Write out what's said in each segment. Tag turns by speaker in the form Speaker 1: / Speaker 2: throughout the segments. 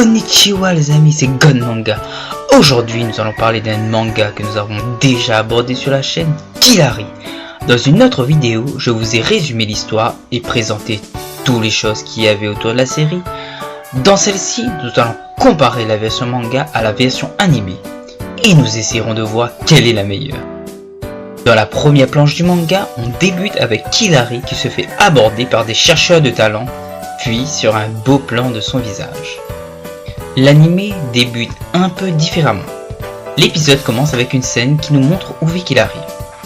Speaker 1: Konnichiwa les amis, c'est Gon Manga. Aujourd'hui nous allons parler d'un manga que nous avons déjà abordé sur la chaîne, Kill la Ri. Dans une autre vidéo, je vous ai résumé l'histoire et présenté toutes les choses qu'il y avait autour de la série. Dans celle-ci, nous allons comparer la version manga à la version animée et nous essaierons de voir quelle est la meilleure. Dans la première planche du manga, on débute avec Kill la Ri qui se fait aborder par des chercheurs de talent, puis sur un beau plan de son visage. L'anime débute un peu différemment. L'épisode commence avec une scène qui nous montre où vit Kill la Ri.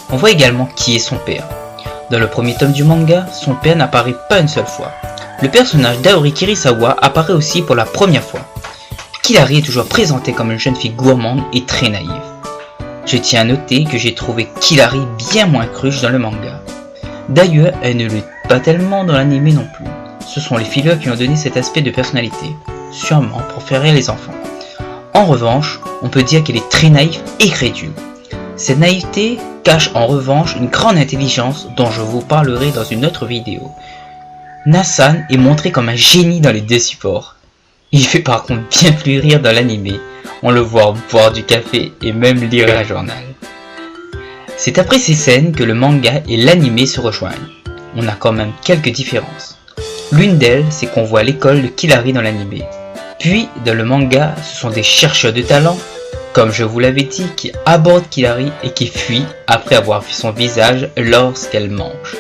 Speaker 1: On voit également qui est son père. Dans le premier tome du manga, son père n'apparaît pas une seule fois. Le personnage d'Aori Kirisawa apparaît aussi pour la première fois. Kill la Ri est toujours présentée comme une jeune fille gourmande et très naïve. Je tiens à noter que j'ai trouvé Kill la Ri bien moins cruche dans le manga. D'ailleurs, elle ne lutte pas tellement dans l'anime non plus. Ce sont les fillers qui ont donné cet aspect de personnalité, sûrement pour faire rire les enfants. En revanche, on peut dire qu'elle est très naïve et crédule. Cette naïveté cache en revanche une grande intelligence dont je vous parlerai dans une autre vidéo. Nasan est montré comme un génie dans les deux supports. Il fait par contre bien plus rire dans l'anime. On le voit boire du café et même lire un journal. C'est après ces scènes que le manga et l'anime se rejoignent. On a quand même quelques différences. L'une d'elles, c'est qu'on voit l'école de Kill la Ri dans l'anime. Puis, dans le manga, ce sont des chercheurs de talent, comme je vous l'avais dit, qui abordent Kill la Ri et qui fuient après avoir vu son visage lorsqu'elle mange.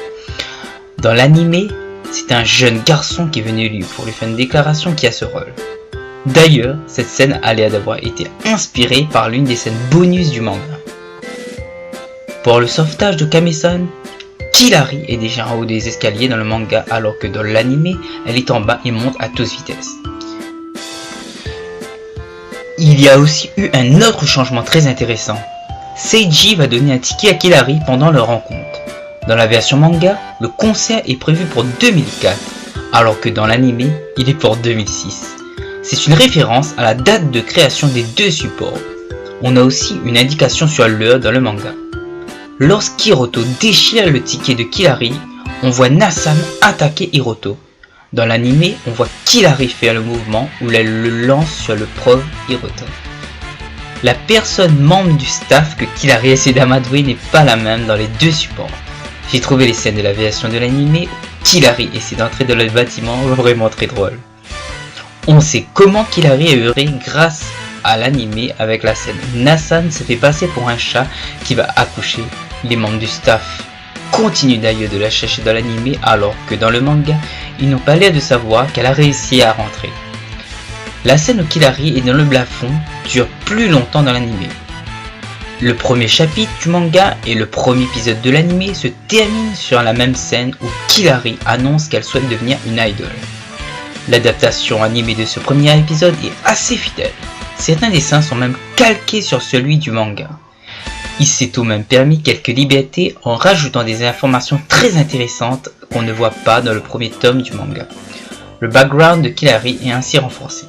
Speaker 1: Dans l'anime, c'est un jeune garçon qui est venu pour lui faire une déclaration qui a ce rôle. D'ailleurs, cette scène a l'air d'avoir été inspirée par l'une des scènes bonus du manga. Pour le sauvetage de Kame-san, Kill la Ri est déjà en haut des escaliers dans le manga alors que dans l'anime, elle est en bas et monte à toute vitesse. Il y a aussi eu un autre changement très intéressant. Seiji va donner un ticket à Kill la Ri pendant leur rencontre. Dans la version manga, le concert est prévu pour 2004, alors que dans l'anime, il est pour 2006. C'est une référence à la date de création des deux supports. On a aussi une indication sur l'heure dans le manga. Lorsqu'Hiroto déchire le ticket de Kill la Ri, on voit Nasan attaquer Hiroto. Dans l'anime, on voit Kill la Ri faire le mouvement où elle le lance sur le prof Hiroto. La personne membre du staff que Kill la Ri essaie d'amadouer n'est pas la même dans les deux supports. J'ai trouvé les scènes de la version de l'anime où Kill la Ri essaie d'entrer dans le bâtiment vraiment très drôle. On sait comment Kill la Ri est heureux grâce à l'anime avec la scène Nasan se fait passer pour un chat qui va accoucher. Les membres du staff continuent d'ailleurs de la chercher dans l'anime alors que dans le manga, ils n'ont pas l'air de savoir qu'elle a réussi à rentrer. La scène où Kill la Ri est dans le plafond dure plus longtemps dans l'anime. Le premier chapitre du manga et le premier épisode de l'anime se terminent sur la même scène où Kill la Ri annonce qu'elle souhaite devenir une idole. L'adaptation animée de ce premier épisode est assez fidèle. Certains dessins sont même calqués sur celui du manga. Il s'est tout de même permis quelques libertés en rajoutant des informations très intéressantes qu'on ne voit pas dans le premier tome du manga. Le background de Kill la Ri est ainsi renforcé.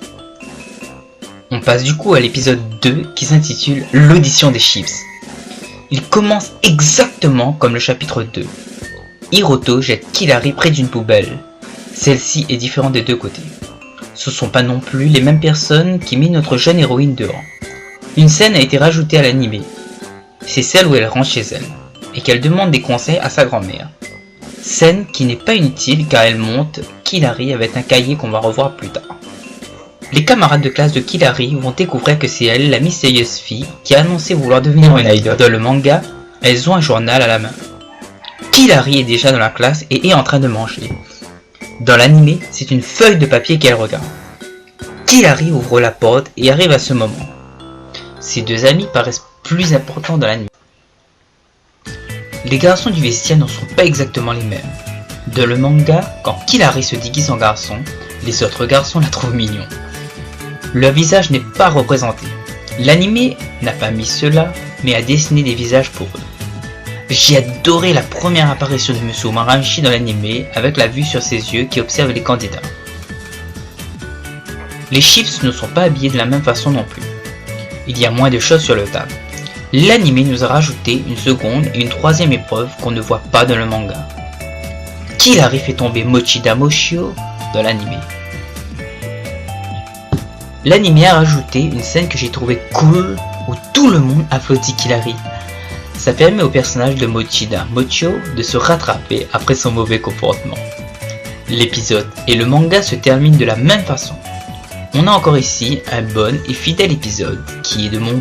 Speaker 1: On passe du coup à l'épisode 2 qui s'intitule l'audition des chips. Il commence exactement comme le chapitre 2. Hiroto jette Kill la Ri près d'une poubelle. Celle-ci est différente des deux côtés. Ce ne sont pas non plus les mêmes personnes qui mettent notre jeune héroïne dehors. Une scène a été rajoutée à l'anime. C'est celle où elle rentre chez elle et qu'elle demande des conseils à sa grand-mère. Scène qui n'est pas inutile car elle montre Kill la Ri avec un cahier qu'on va revoir plus tard. Les camarades de classe de Kill la Ri vont découvrir que c'est elle, la mystérieuse fille, qui a annoncé vouloir devenir une idole. Dans le manga, elles ont un journal à la main. Kill la Ri est déjà dans la classe et est en train de manger. Dans l'anime, c'est une feuille de papier qu'elle regarde. Kill la Ri ouvre la porte et arrive à ce moment. Ses deux amis paraissent plus importants dans l'anime. Les garçons du vestiaire ne sont pas exactement les mêmes. Dans le manga, quand Kill la Ri se déguise en garçon, les autres garçons la trouvent mignon. Leur visage n'est pas représenté. L'anime n'a pas mis cela, mais a dessiné des visages pour eux. J'ai adoré la première apparition de Monsieur Maranshi dans l'anime avec la vue sur ses yeux qui observe les candidats. Les chips ne sont pas habillés de la même façon non plus. Il y a moins de choses sur le table. L'anime nous a rajouté une seconde et une troisième épreuve qu'on ne voit pas dans le manga. Kill la Ri fait tomber Mochida Moshio dans l'anime. L'anime a rajouté une scène que j'ai trouvée cool où tout le monde applaudit Killary. Ça permet au personnage de Mochida Mochio de se rattraper après son mauvais comportement. L'épisode et le manga se terminent de la même façon. On a encore ici un bon et fidèle épisode qui de mon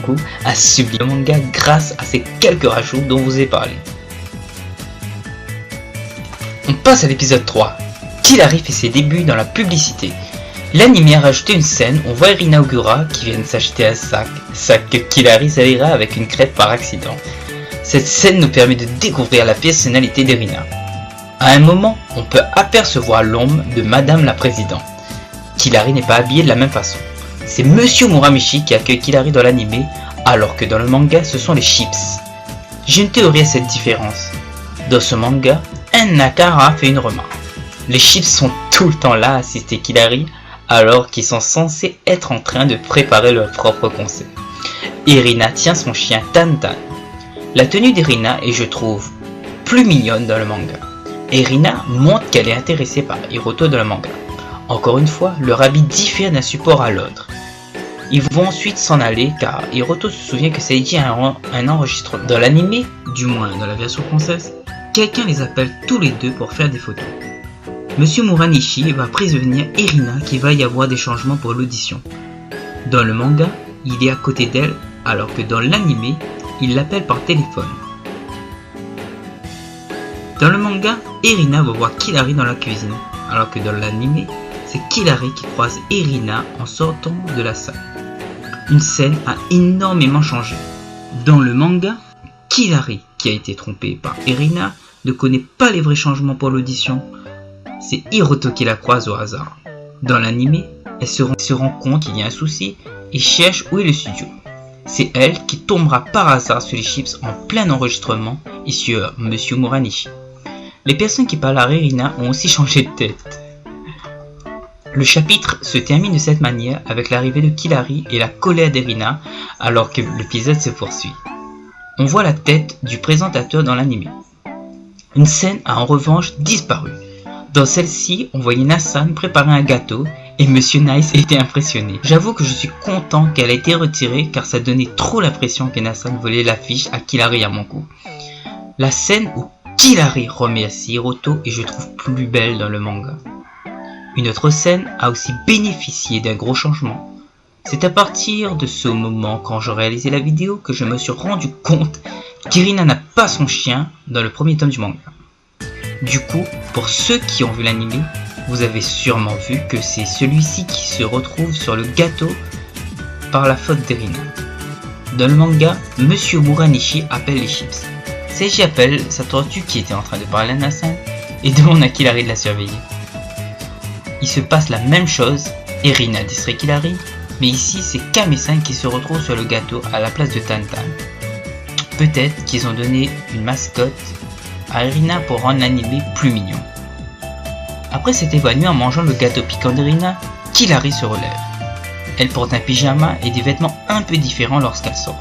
Speaker 1: goût a subi le manga grâce à ces quelques rajouts dont je vous ai parlé. On passe à l'épisode 3. Killary fait ses débuts dans la publicité. L'anime a rajouté une scène où on voit Erina Ogura qui vient de s'acheter un sac que Killary salira avec une crêpe par accident. Cette scène nous permet de découvrir la personnalité d'Erina. À un moment, on peut apercevoir l'ombre de Madame la Présidente. Killary n'est pas habillée de la même façon. C'est Monsieur Muramichi qui accueille Killary dans l'anime, alors que dans le manga, ce sont les chips. J'ai une théorie à cette différence. Dans ce manga, un Nakara fait une remarque. Les chips sont tout le temps là à assister Killary, alors qu'ils sont censés être en train de préparer leur propre concert. Erina tient son chien Tantan. La tenue d'Erina est, je trouve, plus mignonne dans le manga. Erina montre qu'elle est intéressée par Hiroto dans le manga. Encore une fois, leur habit diffère d'un support à l'autre. Ils vont ensuite s'en aller car Hiroto se souvient que Seiji a un enregistrement. Dans l'anime, du moins dans la version française, quelqu'un les appelle tous les deux pour faire des photos. Monsieur Muranishi va prévenir Erina qu'il va y avoir des changements pour l'audition. Dans le manga, il est à côté d'elle alors que dans l'anime, il l'appelle par téléphone. Dans le manga, Erina va voir Killary dans la cuisine, alors que dans l'anime, c'est Killary qui croise Erina en sortant de la salle. Une scène a énormément changé. Dans le manga, Killary, qui a été trompée par Erina, ne connaît pas les vrais changements pour l'audition. C'est Hiroto qui la croise au hasard. Dans l'anime, elle se rend compte qu'il y a un souci et cherche où est le studio. C'est elle qui tombera par hasard sur les chips en plein enregistrement et sur Monsieur Muranishi. Les personnes qui parlent à Erina ont aussi changé de tête. Le chapitre se termine de cette manière avec l'arrivée de Killary et la colère d'Erina alors que l'épisode se poursuit. On voit la tête du présentateur dans l'anime. Une scène a en revanche disparu. Dans celle-ci, on voyait Nassan préparer un gâteau et Monsieur Nice était impressionné. J'avoue que je suis content qu'elle ait été retirée car ça donnait trop l'impression que Nassan volait l'affiche à Killary à mon goût. La scène où Killary remercie Hiroto est je trouve plus belle dans le manga. Une autre scène a aussi bénéficié d'un gros changement. C'est à partir de ce moment quand j'ai réalisé la vidéo que je me suis rendu compte qu'Erina n'a pas son chien dans le premier tome du manga. Du coup, pour ceux qui ont vu l'anime, vous avez sûrement vu que c'est celui-ci qui se retrouve sur le gâteau par la faute d'Erina. Dans le manga, Monsieur Muranishi appelle les chips. Seiji appelle sa tortue qui était en train de parler à Nassan et demande à Killary de la surveiller. Il se passe la même chose, Erina distrait Killary, mais ici c'est Kame-san qui se retrouve sur le gâteau à la place de Tantan. Peut-être qu'ils ont donné une mascotte à Erina pour rendre l'anime plus mignon. Après s'être évanouie en mangeant le gâteau piquant d'Erina, Killary se relève. Elle porte un pyjama et des vêtements un peu différents lorsqu'elle sort.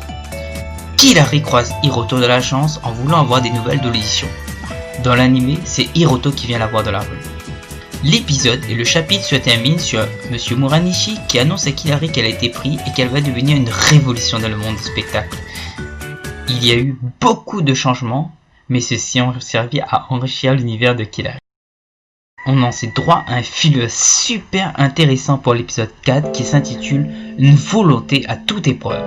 Speaker 1: Killary croise Hiroto dans l'agence en voulant avoir des nouvelles de l'audition. Dans l'anime, c'est Hiroto qui vient la voir dans la rue. L'épisode et le chapitre se terminent sur Monsieur Muranishi qui annonce à Killary qu'elle a été prise et qu'elle va devenir une révolution dans le monde du spectacle. Il y a eu beaucoup de changements, mais ceux-ci ont servi à enrichir l'univers de Killary. On en sait droit à un filler super intéressant pour l'épisode 4 qui s'intitule « Une volonté à toute épreuve ».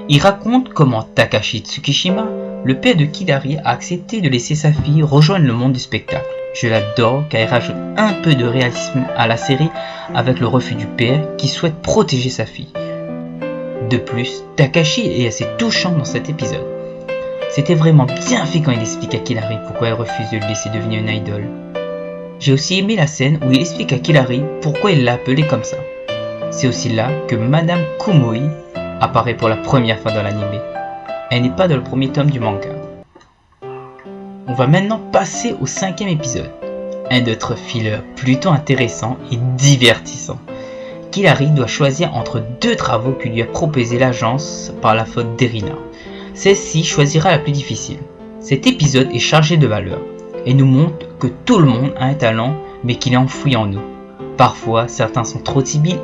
Speaker 1: Il raconte comment Takashi Tsukishima, le père de Killary, a accepté de laisser sa fille rejoindre le monde du spectacle. Je l'adore car il rajoute un peu de réalisme à la série avec le refus du père qui souhaite protéger sa fille. De plus, Takashi est assez touchant dans cet épisode. C'était vraiment bien fait quand il explique à Killary pourquoi elle refuse de le laisser devenir une idole. J'ai aussi aimé la scène où il explique à Killary pourquoi il l'a appelée comme ça. C'est aussi là que Madame Kumoi apparaît pour la première fois dans l'anime. Elle n'est pas dans le premier tome du manga. On va maintenant passer au 5e épisode. Un autre filler plutôt intéressant et divertissant. Killary doit choisir entre deux travaux que lui a proposé l'agence par la faute d'Erina. Celle-ci choisira la plus difficile. Cet épisode est chargé de valeurs et nous montre que tout le monde a un talent mais qu'il est enfoui en nous. Parfois, certains sont trop timides